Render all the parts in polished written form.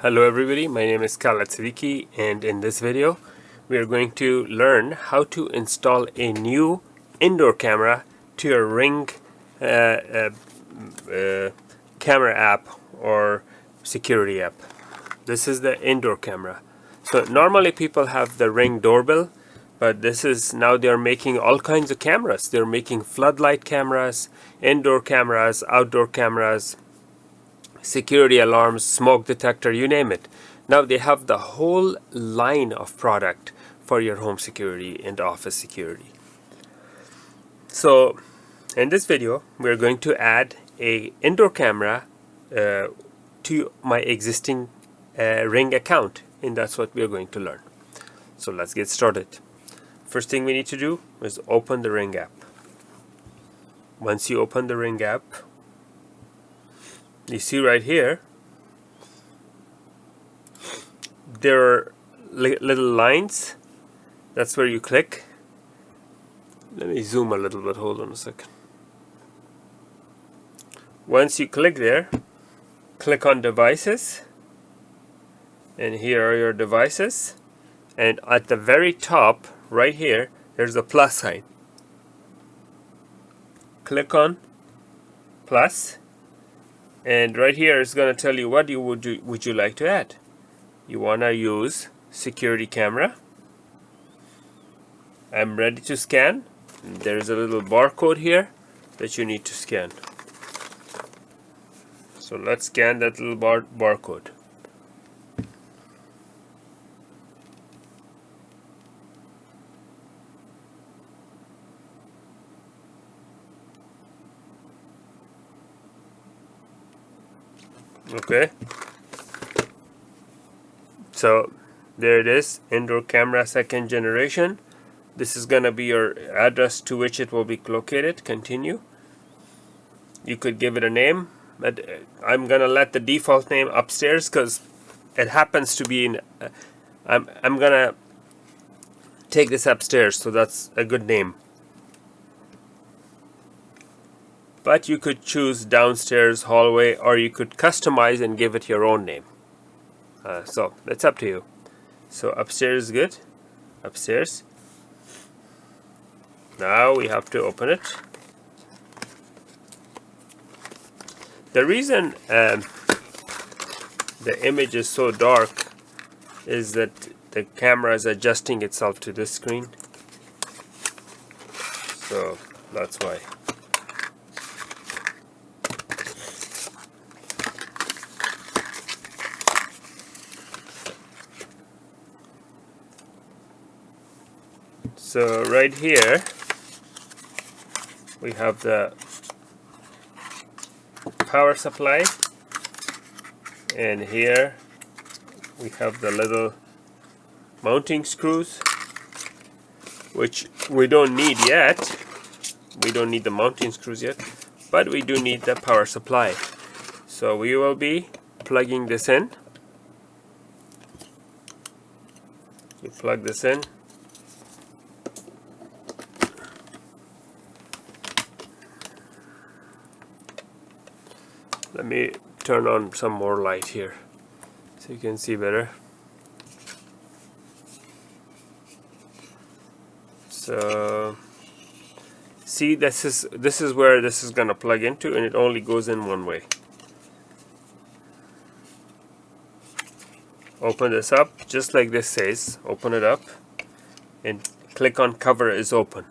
Hello everybody, my name is Khaled Siddiqui, and in this video we are going to learn how to install a new indoor camera to your Ring camera app or security app. This is the indoor camera. So normally people have the Ring doorbell, but this is now they're making all kinds of cameras. They're making floodlight cameras, indoor cameras, outdoor cameras, security alarms, smoke detector, you name it. Now they have the whole line of product for your home security and office security. So in this video we're going to add a indoor camera to my existing Ring account, and that's what we're going to learn. So let's get started. First thing we need to do is open the Ring app. Once you open the Ring app, you see right here there are little lines. That's where you click. Let me zoom a little bit, hold on a second. Once you click there, click on devices, and here are your devices, and at the very top right here there's a plus sign. Click on plus, and right here is going to tell you what would you like to add. You want to use security camera. I'm ready to scan. There's a little barcode here that you need to scan. So let's scan that little barcode. Okay, so there it is, indoor camera 2nd generation. This is gonna be your address to which it will be located. Continue. You could give it a name, but I'm gonna let the default name upstairs because it happens to be in I'm gonna take this upstairs, so that's a good name. But you could choose downstairs, hallway, or you could customize and give it your own name. So it's up to you. So upstairs is good. Upstairs. Now we have to open it. The reason the image is so dark is that the camera is adjusting itself to this screen. So that's why. So right here we have the power supply, and here we have the little mounting screws, which we don't need yet. We don't need the mounting screws yet, but we do need the power supply. So we will be plugging this in. You plug this in. Let me turn on some more light here so you can see better. So see, this is where this is gonna plug into, and it only goes in one way. Open this up just like this says. Open it up and click on cover is open.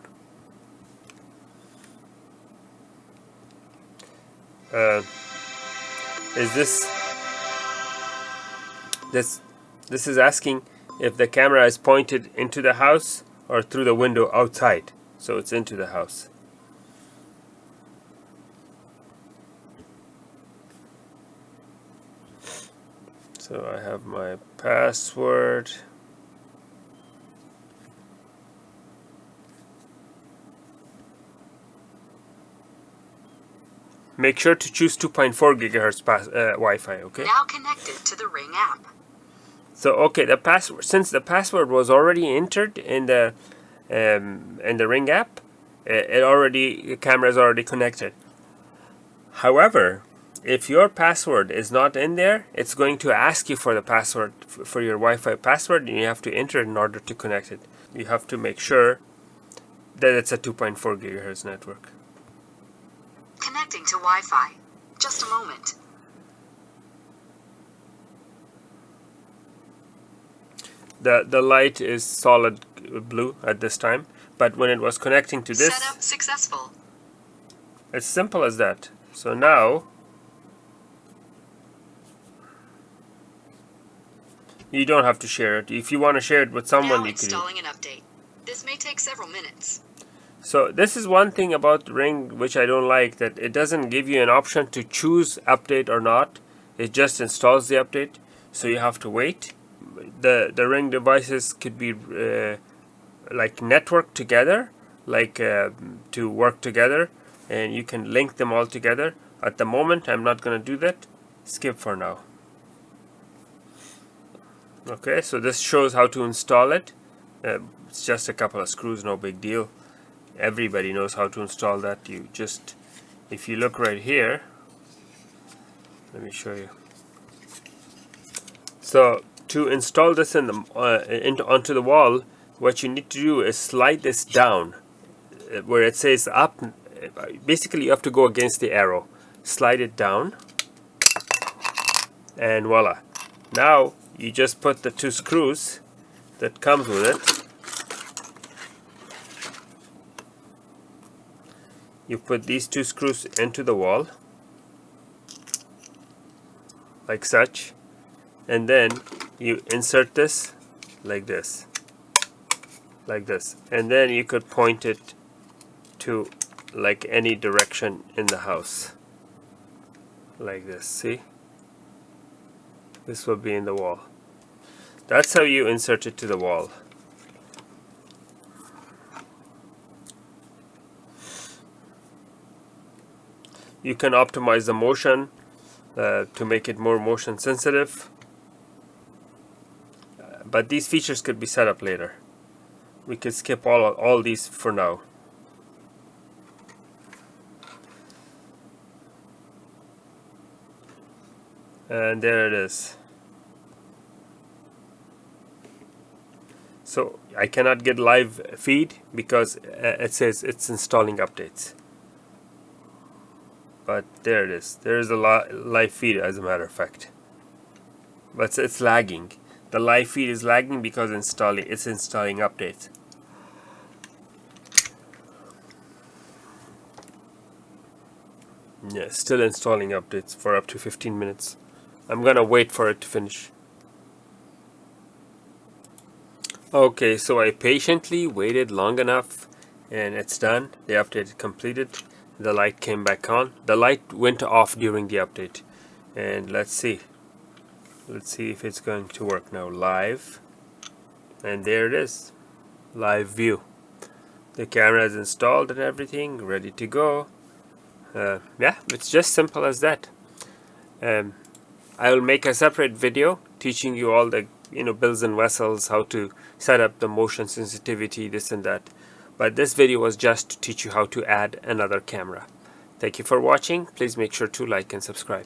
Is this is asking if the camera is pointed into the house or through the window outside. So it's into the house. So I have my password. Make sure to choose 2.4 gigahertz Wi-Fi, okay? Now connected to the Ring app. So okay, the password, since the password was already entered in the Ring app, the camera is already connected. However, If your password is not in there, it's going to ask you for the password for your Wi-Fi password, and you have to enter it in order to connect it. You have to make sure that it's a 2.4 gigahertz network. Connecting to Wi-Fi. Just a moment. The light is solid blue at this time, but when it was connecting to this, Setup successful. it's simple as that. So now you don't have to share it. If you want to share it with someone, Now you can. installing an update. This may take several minutes. So this is one thing about the Ring which I don't like, that it doesn't give you an option to choose update or not. It just installs the update, so you have to wait. The Ring devices could be like networked together, like to work together, and you can link them all together. At the moment, I'm not going to do that. Skip for now. Okay, so this shows how to install it. It's just a couple of screws, no big deal. Everybody knows how to install that. You just, if you look right here, let me show you. So to install this in the onto the wall, what you need to do is slide this down where it says up. Basically, you have to go against the arrow. Slide it down, and voila. Now you just put the 2 screws that comes with it. You put these 2 screws into the wall, like such, and then you insert this like this, and then you could point it to like any direction in the house, like this. See? This will be in the wall. That's how you insert it to the wall. You can optimize the motion to make it more motion sensitive, but these features could be set up later. We could skip all these for now. And there it is. So I cannot get live feed because it says it's installing updates. But there it is. There is a live feed, as a matter of fact. But it's lagging. The live feed is lagging because it's installing updates. Yeah, still installing updates for up to 15 minutes. I'm gonna wait for it to finish. Okay, so I patiently waited long enough, and it's done. The update is completed. The light came back on. The light went off during the update. And let's see if it's going to work now. Live, and there it is, live view. The camera is installed and everything, ready to go. Yeah, it's just simple as that. I will make a separate video teaching you all the bells and whistles, how to set up the motion sensitivity, this and that. But this video was just to teach you how to add another camera. Thank you for watching. Please make sure to like and subscribe.